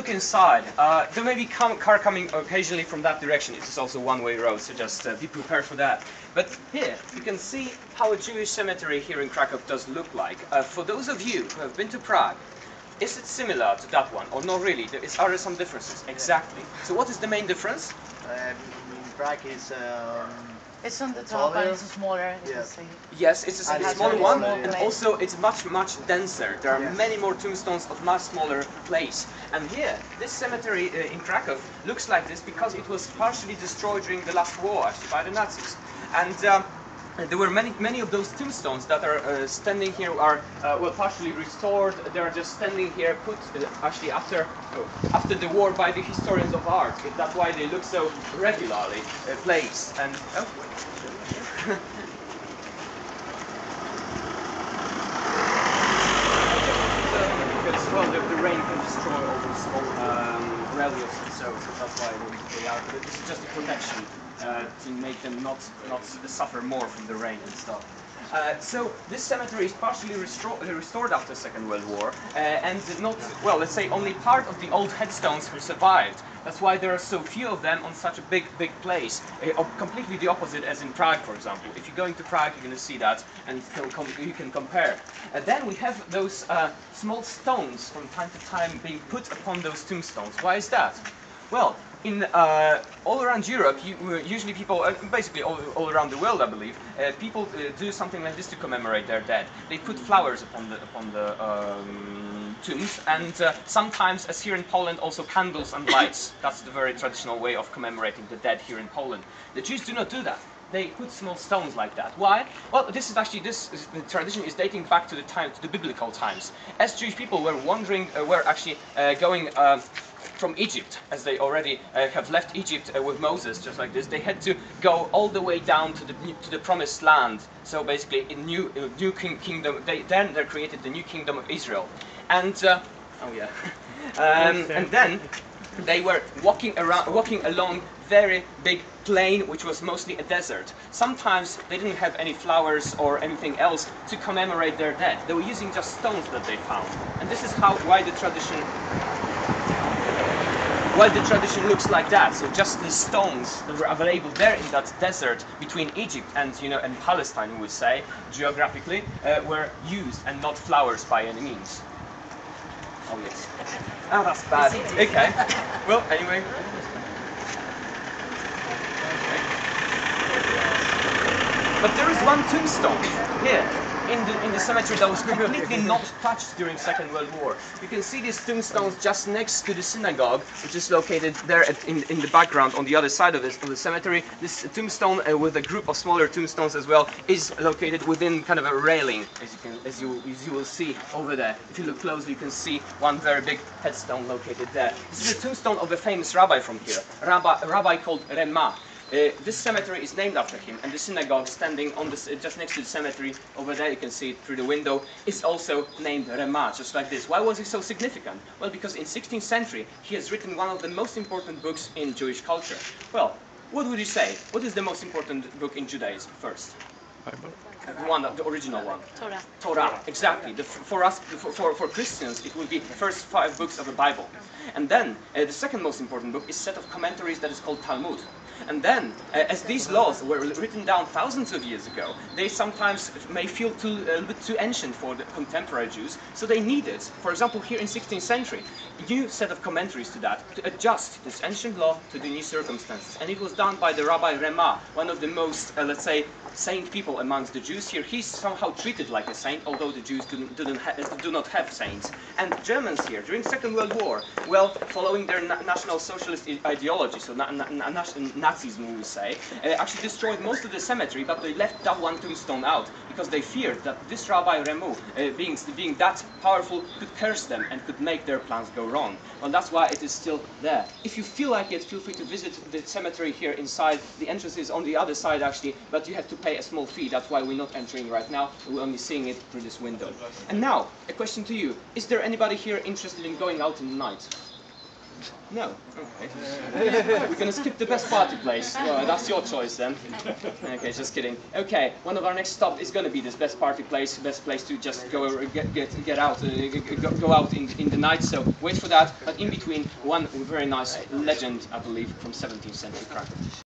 look inside, there may be car coming occasionally from that direction. It is also a one-way road, so just be prepared for that. But here, you can see how a Jewish cemetery here in Krakow does look like. For those of you who have been to Prague, is it similar to that one, or not really? Are there some differences? Exactly. So what is the main difference? Prague is it's on the top and it's smaller. Yes. Yes, it's a smaller one, small and place. also it's much denser. There are Yes. many more tombstones of much smaller place. And here, this cemetery in Krakow looks like this because it was partially destroyed during the last war, actually, by the Nazis. And there were many of those tombstones that are standing here are well partially restored. They are just standing here, put actually after the war by the historians of art. That's why they look so regularly placed. And because well, the rain can destroy all those small reliefs, and so that's why they are. But this is just a protection to make them not suffer more from the rain and stuff. So this cemetery is partially restored after the Second World War, and not, well, let's say only part of the old headstones have survived. That's why there are so few of them on such a big place. Completely the opposite as in Prague, for example. If you're going to Prague, you're going to see that, and you can compare. Then we have those small stones from time to time being put upon those tombstones. Why is that? Well, in all around Europe, usually people, basically all around the world, I believe, people do something like this to commemorate their dead. They put flowers upon the tombs, and sometimes, as here in Poland, also candles and lights. That's the very traditional way of commemorating the dead here in Poland. The Jews do not do that. They put small stones like that. Why? Well, the tradition is dating back to the biblical times. As Jewish people were wandering, were actually going from Egypt, as they already have left Egypt with Moses, just like this. They had to go all the way down to the Promised Land. So basically, a new kingdom. They created the new kingdom of Israel, and and then they were walking along very big plain, which was mostly a desert. Sometimes they didn't have any flowers or anything else to commemorate their dead. They were using just stones that they found, and this is why the tradition looks like that. So just the stones that were available there in that desert between Egypt and and Palestine, we would say geographically, were used, and not flowers by any means. Oh yes. Oh, that's bad. Okay. Well, anyway. But there is one tombstone here in the cemetery that was completely not touched during Second World War. You can see these tombstones just next to the synagogue, which is located there in the background on the other side of the cemetery. This tombstone with a group of smaller tombstones as well is located within kind of a railing, as you will see over there. If you look closely, you can see one very big headstone located there. This is a tombstone of a famous rabbi from here, a rabbi called Remah. This cemetery is named after him, and the synagogue standing on just next to the cemetery over there, you can see it through the window, is also named Remah, just like this. Why was he so significant? Well, because in 16th century he has written one of the most important books in Jewish culture. Well, what would you say? What is the most important book in Judaism first? Bible. The original one. Torah. Torah, exactly. For us, for Christians, it will be the first 5 books of the Bible. And then the second most important book is a set of commentaries that is called Talmud. And then, as these laws were written down thousands of years ago, they sometimes may feel a little bit too ancient for the contemporary Jews, so they needed, for example, here in 16th century, a new set of commentaries to that, to adjust this ancient law to the new circumstances. And it was done by the Rabbi Remah, one of the most, let's say, saint people amongst the Jews here. He's somehow treated like a saint, although the Jews do not have saints. And Germans here, during Second World War, well, following their National Socialist ideology, so Nazism, we would say, actually destroyed most of the cemetery, but they left that one tombstone out because they feared that this Rabbi Remah, being that powerful, could curse them and could make their plans go wrong. Well, that's why it is still there. If you feel like it, feel free to visit the cemetery here inside. The entrance is on the other side, actually, but you have to pay a small fee. That's why we're not entering right now. We're only seeing it through this window. And now, a question to you. Is there anybody here interested in going out in the night? No. Okay. We're gonna skip the best party place. Well, that's your choice then. Okay, just kidding. Okay, one of our next stop is gonna be this best party place, best place to just go get out, go out in the night. So wait for that. But in between, one very nice legend, I believe, from 17th century Krakow.